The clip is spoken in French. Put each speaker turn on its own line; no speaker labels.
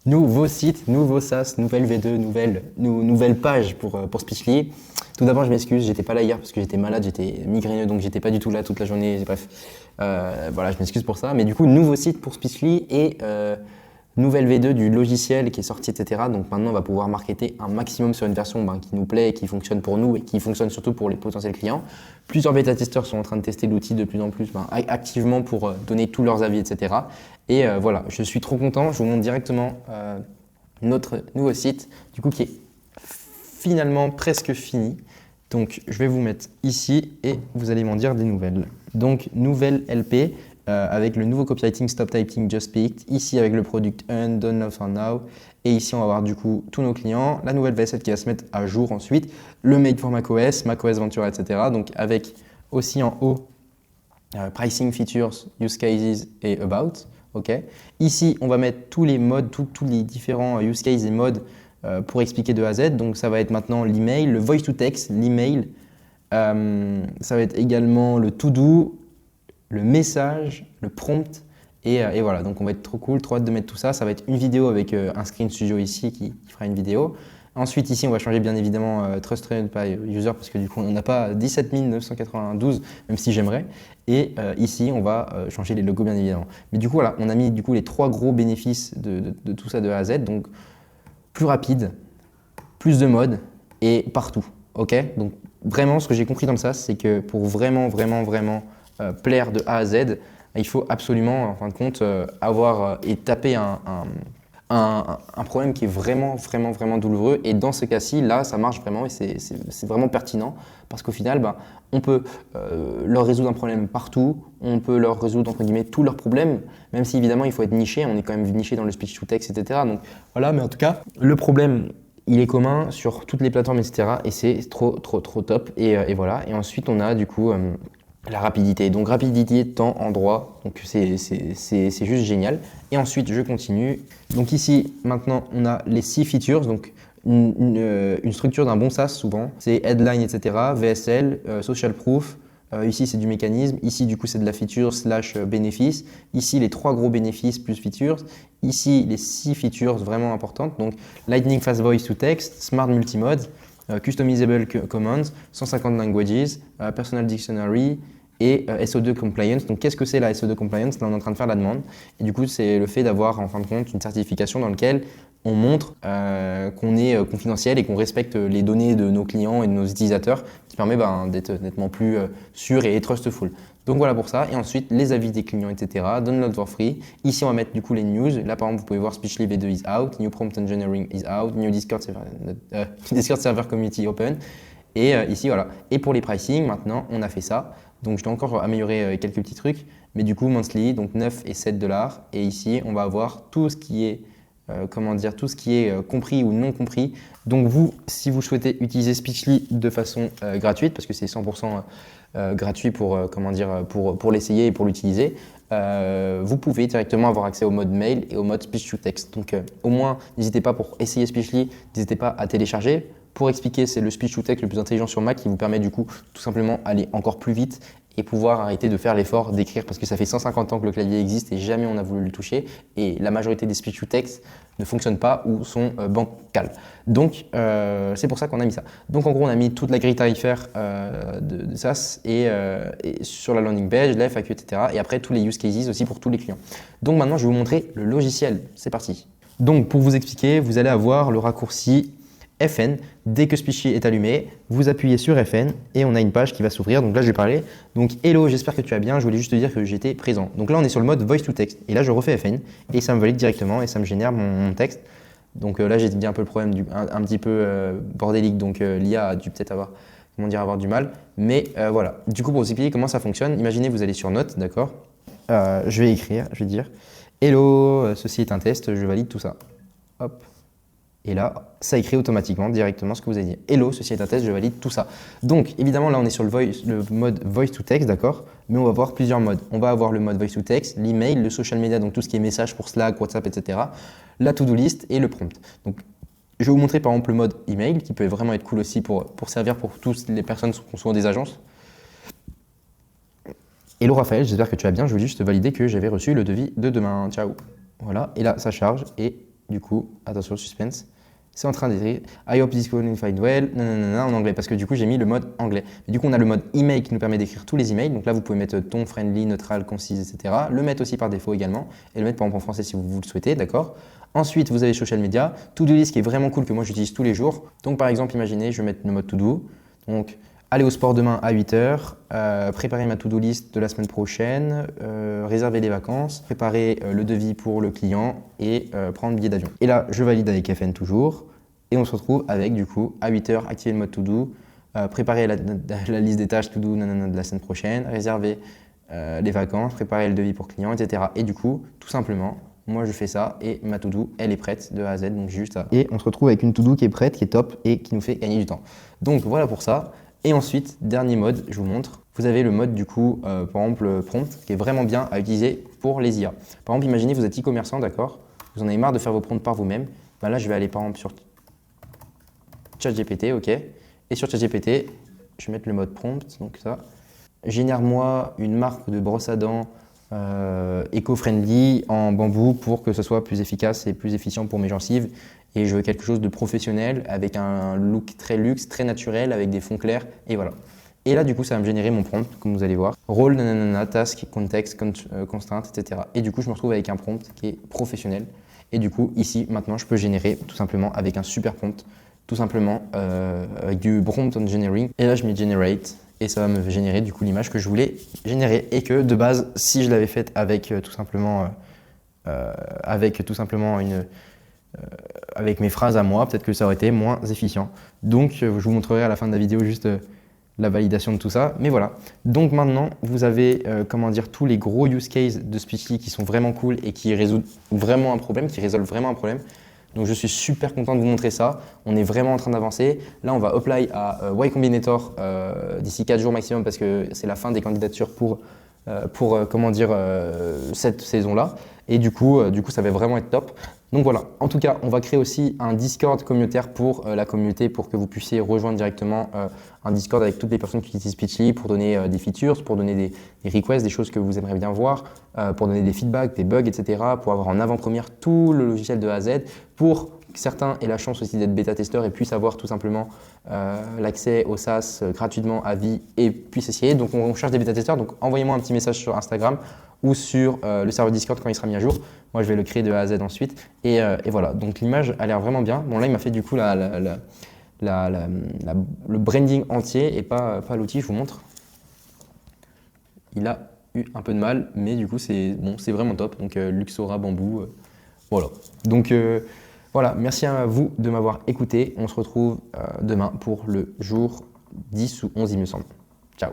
Nouveau site, nouveau SaaS, nouvelle V2, nouvelle page pour Speechly. Tout d'abord, je m'excuse, j'étais pas là hier parce que j'étais malade, j'étais migraineux, donc j'étais pas du tout là toute la journée. Bref, voilà, je m'excuse pour ça. Mais du coup, nouveau site pour Speechly et nouvelle V2 du logiciel qui est sorti, etc. Donc maintenant, on va pouvoir marketer un maximum sur une version qui nous plaît, qui fonctionne pour nous et qui fonctionne surtout pour les potentiels clients. Plusieurs bêta-testeurs sont en train de tester l'outil de plus en plus activement pour donner tous leurs avis, etc. Et voilà, je suis trop content. Je vous montre directement notre nouveau site, du coup, qui est finalement presque fini. Donc, je vais vous mettre ici et vous allez m'en dire des nouvelles. Donc, nouvelle LP avec le nouveau copywriting Stop Typing Just Speak. Ici, avec le product Earn, Don't Love for Now. Et ici, on va avoir du coup tous nos clients. La nouvelle V7 qui va se mettre à jour ensuite. Le Made for macOS, macOS Ventura, etc. Donc, avec aussi en haut Pricing, Features, Use Cases et About. Okay. Ici, on va mettre tous les modes, tous les différents use cases et modes pour expliquer de A à Z. Donc, ça va être maintenant l'email, le voice to text, l'email. Ça va être également le to-do, le message, le prompt. Et voilà, donc on va être trop cool, trop hâte de mettre tout ça. Ça va être une vidéo avec un screen studio ici qui fera une vidéo. Ensuite, ici, on va changer bien évidemment Trusted by User parce que du coup, on n'a pas 17 992, même si j'aimerais. Et ici, on va changer les logos bien évidemment. Mais du coup, voilà, on a mis du coup les trois gros bénéfices de tout ça de A à Z. Donc, plus rapide, plus de modes et partout. Ok. Donc, vraiment, ce que j'ai compris dans ça, c'est que pour vraiment plaire de A à Z, il faut absolument, en fin de compte, avoir et taper un problème qui est vraiment douloureux. Et dans ce cas-ci, là, ça marche vraiment et c'est vraiment pertinent parce qu'au final, on peut leur résoudre un problème partout, on peut leur résoudre entre guillemets tous leurs problèmes, même si évidemment il faut être niché, on est quand même niché dans le speech to text, etc. Donc voilà, mais en tout cas, le problème, il est commun sur toutes les plateformes, etc. Et c'est trop top. Et voilà. Et ensuite, on a du coup la rapidité. Donc rapidité, temps, endroit, donc c'est juste génial. Et ensuite, je continue. Donc ici, maintenant, on a les 6 features. Donc une structure d'un bon SaaS souvent, c'est headline, etc., VSL, social proof. Ici, c'est du mécanisme. Ici, du coup, c'est de la feature / bénéfice. Ici, les 3 gros bénéfices plus features. Ici, les 6 features vraiment importantes. Donc, Lightning Fast Voice to Text, Smart Multimode, Customizable Commands, 150 languages, Personal Dictionary et SO2 Compliance. Donc, qu'est-ce que c'est la SO2 Compliance? Là, on est en train de faire la demande. Et du coup, c'est le fait d'avoir, en fin de compte, une certification dans laquelle on montre qu'on est confidentiel et qu'on respecte les données de nos clients et de nos utilisateurs, qui permet d'être nettement plus sûr et trustful. Donc voilà pour ça. Et ensuite, les avis des clients, etc. Download for free. Ici, on va mettre du coup les news. Là, par exemple, vous pouvez voir Speechly V2 is out, New Prompt Engineering is out, New Discord Server Community open. Et ici, voilà. Et pour les pricing, maintenant, on a fait ça. Donc, je dois encore améliorer quelques petits trucs. Mais du coup, monthly, donc 9 et 7 dollars. Et ici, on va avoir tout ce qui est tout ce qui est compris ou non compris. Donc vous, si vous souhaitez utiliser Speechly de façon gratuite, parce que c'est 100% gratuit pour l'essayer et pour l'utiliser, vous pouvez directement avoir accès au mode mail et au mode speech to text. Donc au moins, n'hésitez pas pour essayer Speechly, n'hésitez pas à télécharger. Pour expliquer, c'est le speech to text le plus intelligent sur Mac qui vous permet du coup tout simplement aller encore plus vite et pouvoir arrêter de faire l'effort d'écrire parce que ça fait 150 ans que le clavier existe et jamais on a voulu le toucher et la majorité des speech to text ne fonctionnent pas ou sont bancales. Donc c'est pour ça qu'on a mis ça. Donc en gros on a mis toute la grille tarifaire de SaaS et sur la landing page, la FAQ, etc. Et après tous les use cases aussi pour tous les clients. Donc maintenant je vais vous montrer le logiciel. C'est parti. Donc pour vous expliquer, vous allez avoir le raccourci FN. Dès que Speechly est allumé, vous appuyez sur FN et on a une page qui va s'ouvrir. Donc là, je vais parler. Donc, hello, j'espère que tu vas bien. Je voulais juste te dire que j'étais présent. Donc là, on est sur le mode voice to text. Et là, je refais FN et ça me valide directement et ça me génère mon texte. Donc là, j'ai dit un peu le problème un petit peu bordélique. Donc l'IA a dû peut-être avoir du mal. Mais voilà. Du coup, pour vous expliquer comment ça fonctionne, imaginez vous allez sur Note, d'accord. Je vais écrire, je vais dire hello, ceci est un test, je valide tout ça. Hop. Et là, ça écrit automatiquement directement ce que vous avez dit. Hello, ceci est un test, je valide tout ça. Donc, évidemment, là, on est sur le mode voice to text, d'accord? Mais on va voir plusieurs modes. On va avoir le mode voice to text, l'email, le social media, donc tout ce qui est message pour Slack, WhatsApp, etc. La to-do list et le prompt. Donc, je vais vous montrer par exemple le mode email qui peut vraiment être cool aussi pour servir pour toutes les personnes qui sont des agences. Hello Raphaël, j'espère que tu vas bien. Je voulais juste valider que j'avais reçu le devis de demain. Ciao. Voilà, et là, ça charge et du coup, attention, suspense. C'est en train d'écrire I hope this code find well, nanana, en anglais, parce que du coup j'ai mis le mode anglais. Et du coup on a le mode email qui nous permet d'écrire tous les emails. Donc là vous pouvez mettre ton, friendly, neutral, concise, etc. Le mettre aussi par défaut également et le mettre par exemple en français si vous le souhaitez, d'accord. Ensuite vous avez social media, to-do list qui est vraiment cool que moi j'utilise tous les jours. Donc par exemple imaginez je vais mettre le mode to-do. Donc aller au sport demain à 8h, préparer ma to-do list de la semaine prochaine, réserver les vacances, préparer le devis pour le client et prendre le billet d'avion. Et là, je valide avec FN toujours et on se retrouve avec du coup à 8h, activer le mode to-do, préparer la liste des tâches to-do de la semaine prochaine, réserver les vacances, préparer le devis pour client, etc. Et du coup, tout simplement, moi je fais ça et ma to-do, elle est prête de A à Z, donc juste à... Et on se retrouve avec une to-do qui est prête, qui est top et qui nous fait gagner du temps. Donc voilà pour ça. Et ensuite, dernier mode, je vous montre. Vous avez le mode du coup, par exemple, prompt, qui est vraiment bien à utiliser pour les IA. Par exemple, imaginez vous êtes e-commerçant, d'accord? Vous en avez marre de faire vos prompts par vous-même. Ben là, je vais aller par exemple sur ChatGPT, ok? Et sur ChatGPT, je vais mettre le mode prompt, donc ça. Génère-moi une marque de brosse à dents éco-friendly en bambou pour que ce soit plus efficace et plus efficient pour mes gencives. Et je veux quelque chose de professionnel avec un look très luxe, très naturel, avec des fonds clairs et voilà. Et là, du coup, ça va me générer mon prompt, comme vous allez voir. Rôle, nanana, task, contexte, constrainte, etc. Et du coup, je me retrouve avec un prompt qui est professionnel. Et du coup, ici, maintenant, je peux générer tout simplement avec un super prompt, tout simplement avec du prompt engineering. Et là, je mets generate et ça va me générer du coup l'image que je voulais générer. Et que de base, si je l'avais faite avec tout simplement avec mes phrases à moi, peut-être que ça aurait été moins efficient. Donc, je vous montrerai à la fin de la vidéo juste la validation de tout ça. Mais voilà. Donc maintenant, vous avez tous les gros use cases de Speechly qui sont vraiment cool et qui résolvent vraiment un problème, Donc, je suis super content de vous montrer ça. On est vraiment en train d'avancer. Là, on va apply à Y Combinator d'ici 4 jours maximum parce que c'est la fin des candidatures pour cette saison-là. Et du coup, ça va vraiment être top. Donc voilà, en tout cas, on va créer aussi un Discord communautaire pour la communauté pour que vous puissiez rejoindre directement un Discord avec toutes les personnes qui utilisent Speechly pour donner des features, pour donner des requests, des choses que vous aimeriez bien voir, pour donner des feedbacks, des bugs, etc. Pour avoir en avant-première tout le logiciel de A à Z, pour que certains aient la chance aussi d'être bêta-testeurs et puissent avoir tout simplement l'accès au SaaS gratuitement à vie et puissent essayer. Donc on cherche des bêta-testeurs, donc envoyez-moi un petit message sur Instagram ou sur le serveur Discord quand il sera mis à jour. Moi, je vais le créer de A à Z ensuite. Et voilà, donc l'image a l'air vraiment bien. Bon, là, il m'a fait du coup le branding entier et pas l'outil, je vous montre. Il a eu un peu de mal, mais du coup, c'est vraiment top. Donc, Luxora Bambou, voilà. Donc, voilà, merci à vous de m'avoir écouté. On se retrouve demain pour le jour 10 ou 11, il me semble. Ciao.